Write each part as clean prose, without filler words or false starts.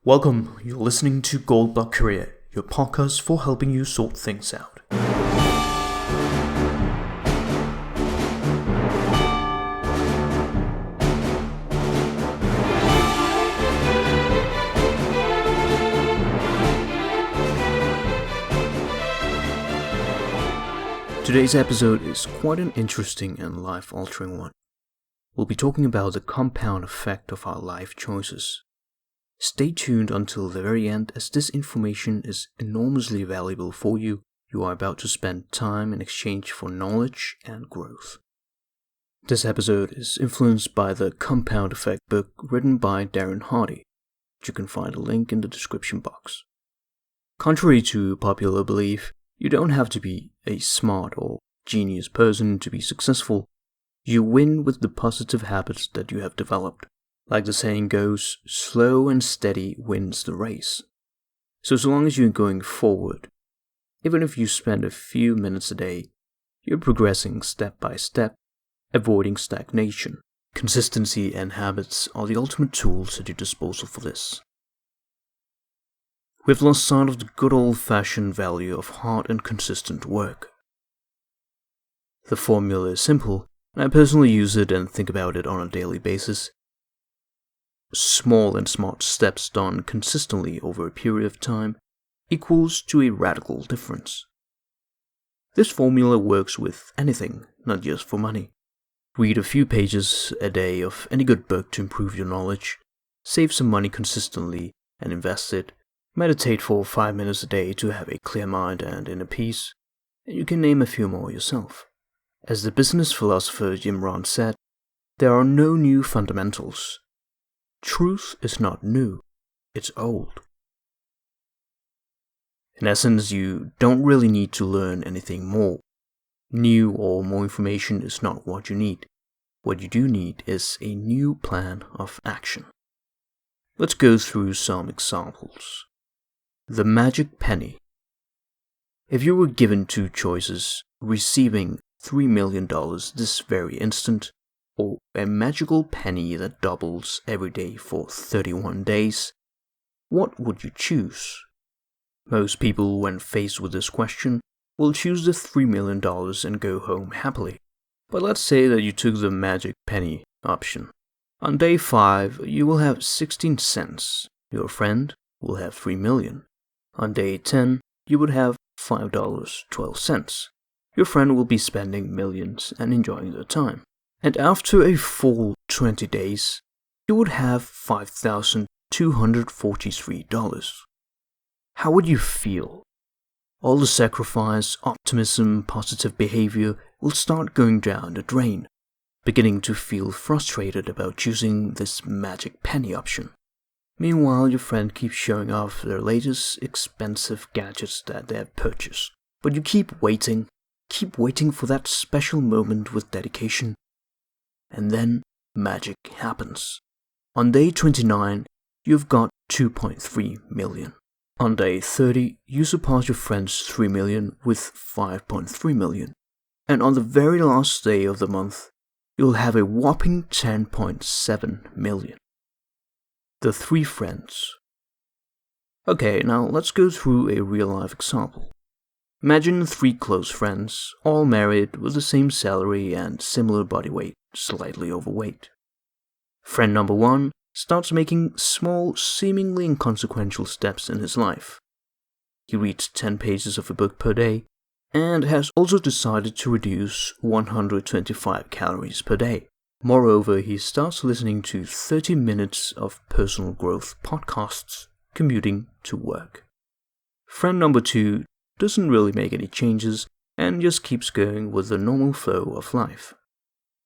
Welcome, you're listening to Gold Block Career, your podcast for helping you sort things out. Today's episode is quite an interesting and life-altering one. We'll be talking about the compound effect of our life choices. Stay tuned until the very end, as this information is enormously valuable for you. You are about to spend time in exchange for knowledge and growth. This episode is influenced by the Compound Effect book written by Darren Hardy. You can find a link in the description box. Contrary to popular belief, you don't have to be a smart or genius person to be successful. You win with the positive habits that you have developed. Like the saying goes, slow and steady wins the race. So as long as you're going forward, even if you spend a few minutes a day, you're progressing step by step, avoiding stagnation. Consistency and habits are the ultimate tools at your disposal for this. We've lost sight of the good old-fashioned value of hard and consistent work. The formula is simple, and I personally use it and think about it on a daily basis. Small and smart steps done consistently over a period of time equals to a radical difference. This formula works with anything, not just for money. Read a few pages a day of any good book to improve your knowledge, save some money consistently and invest it, meditate for 5 minutes a day to have a clear mind and inner peace, and you can name a few more yourself. As the business philosopher Jim Rohn said, there are no new fundamentals. Truth is not new, it's old. In essence, you don't really need to learn anything more. New or more information is not what you need. What you do need is a new plan of action. Let's go through some examples. The magic penny. If you were given two choices, receiving $3 million this very instant, or a magical penny that doubles every day for 31 days, what would you choose? Most people, when faced with this question, will choose the $3 million and go home happily. But let's say that you took the magic penny option. On day 5, you will have 16 cents. Your friend will have 3 million. On day 10, you would have $5.12. Your friend will be spending millions and enjoying their time. And after a full 20 days, you would have $5,243. How would you feel? All the sacrifice, optimism, positive behavior will start going down the drain, beginning to feel frustrated about choosing this magic penny option. Meanwhile, your friend keeps showing off their latest expensive gadgets that they have purchased. But you keep waiting for that special moment with dedication. And then magic happens. On day 29, you've got 2.3 million. On day 30, you surpass your friend's 3 million with 5.3 million. And on the very last day of the month, you'll have a whopping 10.7 million. The three friends. Okay, now let's go through a real-life example. Imagine 3 close friends, all married with the same salary and similar body weight, slightly overweight. Friend number 1 starts making small, seemingly inconsequential steps in his life. He reads 10 pages of a book per day and has also decided to reduce 125 calories per day. Moreover, he starts listening to 30 minutes of personal growth podcasts commuting to work. Friend number 2 doesn't really make any changes and just keeps going with the normal flow of life.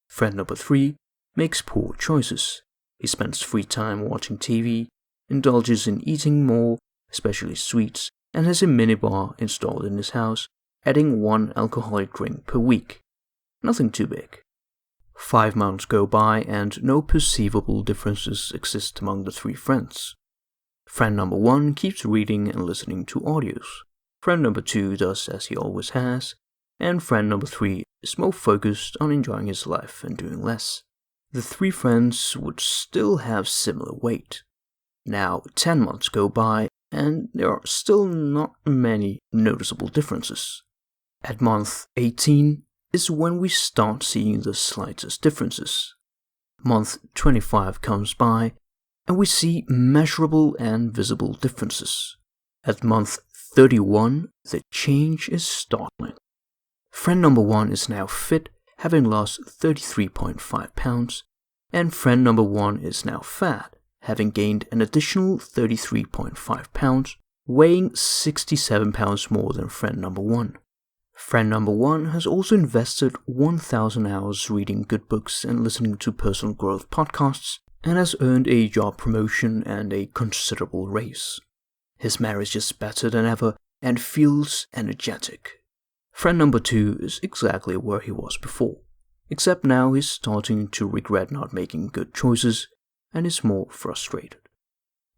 Friend number 3 makes poor choices. He spends free time watching TV, indulges in eating more, especially sweets, and has a minibar installed in his house, adding 1 alcoholic drink per week. Nothing too big. 5 months go by and no perceivable differences exist among the 3 friends. Friend number 1 keeps reading and listening to audios. Friend number 2 does as he always has, and friend number 3 is more focused on enjoying his life and doing less. The 3 friends would still have similar weight. Now 10 months go by, and there are still not many noticeable differences. At month 18 is when we start seeing the slightest differences. Month 25 comes by, and we see measurable and visible differences. At month 31, the change is startling. Friend number 1 is now fit, having lost 33.5 pounds, and friend number 1 is now fat, having gained an additional 33.5 pounds, weighing 67 pounds more than friend number 1. Friend number 1 has also invested 1,000 hours reading good books and listening to personal growth podcasts, and has earned a job promotion and a considerable raise. His marriage is better than ever and feels energetic. Friend number 2 is exactly where he was before, except now he's starting to regret not making good choices and is more frustrated.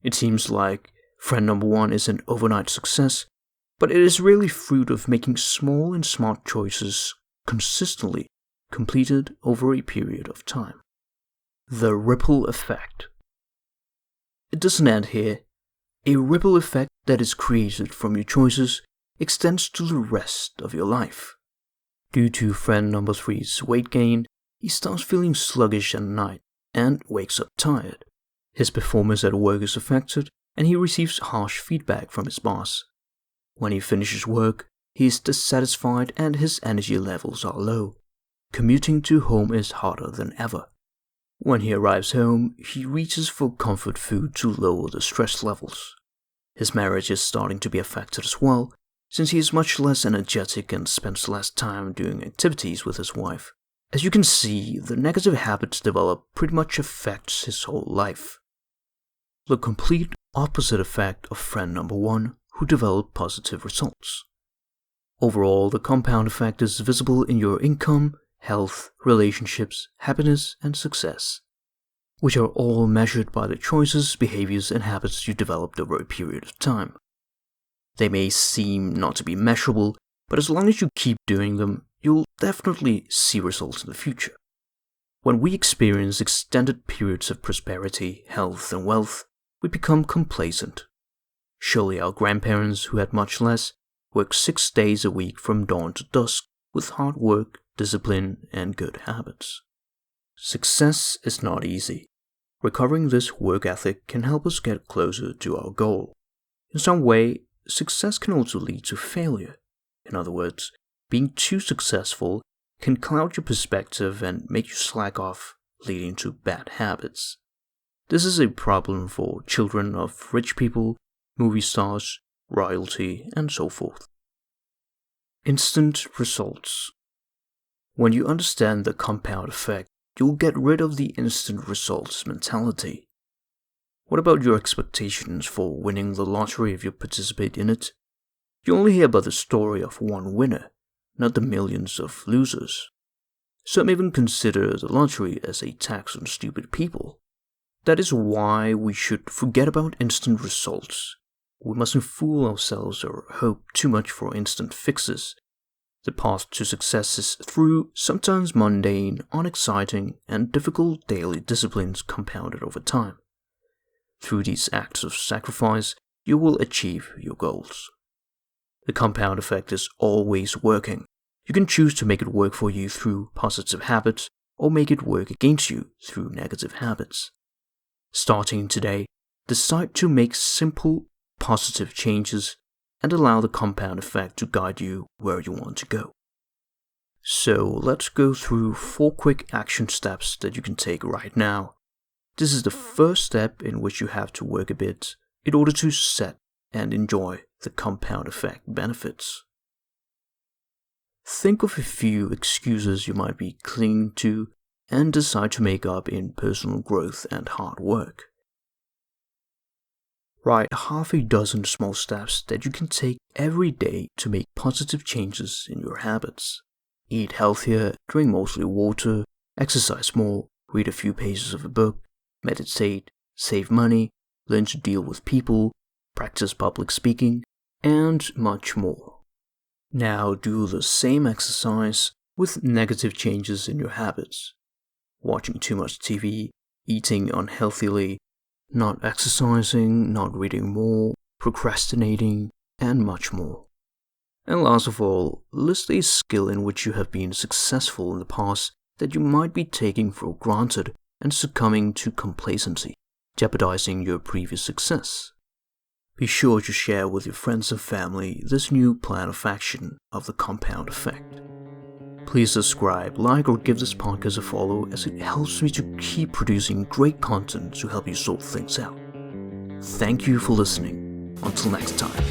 It seems like friend number 1 is an overnight success, but it is really fruit of making small and smart choices consistently completed over a period of time. The ripple effect. It doesn't end here. A ripple effect that is created from your choices extends to the rest of your life. Due to friend number 3's weight gain, he starts feeling sluggish at night and wakes up tired. His performance at work is affected, and he receives harsh feedback from his boss. When he finishes work, he is dissatisfied and his energy levels are low. Commuting to home is harder than ever. When he arrives home, he reaches for comfort food to lower the stress levels. His marriage is starting to be affected as well, since he is much less energetic and spends less time doing activities with his wife. As you can see, the negative habits developed pretty much affects his whole life. The complete opposite effect of friend number 1, who developed positive results. Overall, the compound effect is visible in your income, health, relationships, happiness, and success, which are all measured by the choices, behaviors, and habits you developed over a period of time. They may seem not to be measurable, but as long as you keep doing them, you'll definitely see results in the future. When we experience extended periods of prosperity, health, and wealth, we become complacent. Surely our grandparents, who had much less, worked 6 days a week from dawn to dusk with hard work, discipline, and good habits. Success is not easy. Recovering this work ethic can help us get closer to our goal. In some way, success can also lead to failure. In other words, being too successful can cloud your perspective and make you slack off, leading to bad habits. This is a problem for children of rich people, movie stars, royalty, and so forth. Instant results. When you understand the compound effect, you'll get rid of the instant results mentality. What about your expectations for winning the lottery if you participate in it? You only hear about the story of one winner, not the millions of losers. Some even consider the lottery as a tax on stupid people. That is why we should forget about instant results. We mustn't fool ourselves or hope too much for instant fixes. The path to success is through sometimes mundane, unexciting, and difficult daily disciplines compounded over time. Through these acts of sacrifice, you will achieve your goals. The compound effect is always working. You can choose to make it work for you through positive habits or make it work against you through negative habits. Starting today, decide to make simple, positive changes and allow the compound effect to guide you where you want to go. So let's go through 4 quick action steps that you can take right now. This is the first step in which you have to work a bit in order to set and enjoy the compound effect benefits. Think of a few excuses you might be clinging to and decide to make up in personal growth and hard work. Write half a dozen small steps that you can take every day to make positive changes in your habits. Eat healthier, drink mostly water, exercise more, read a few pages of a book, meditate, save money, learn to deal with people, practice public speaking, and much more. Now do the same exercise with negative changes in your habits. Watching too much TV, eating unhealthily, not exercising, not reading more, procrastinating, and much more. And last of all, list a skill in which you have been successful in the past that you might be taking for granted and succumbing to complacency, jeopardizing your previous success. Be sure to share with your friends and family this new plan of action of the compound effect. Please subscribe, like, or give this podcast a follow, as it helps me to keep producing great content to help you sort things out. Thank you for listening. Until next time.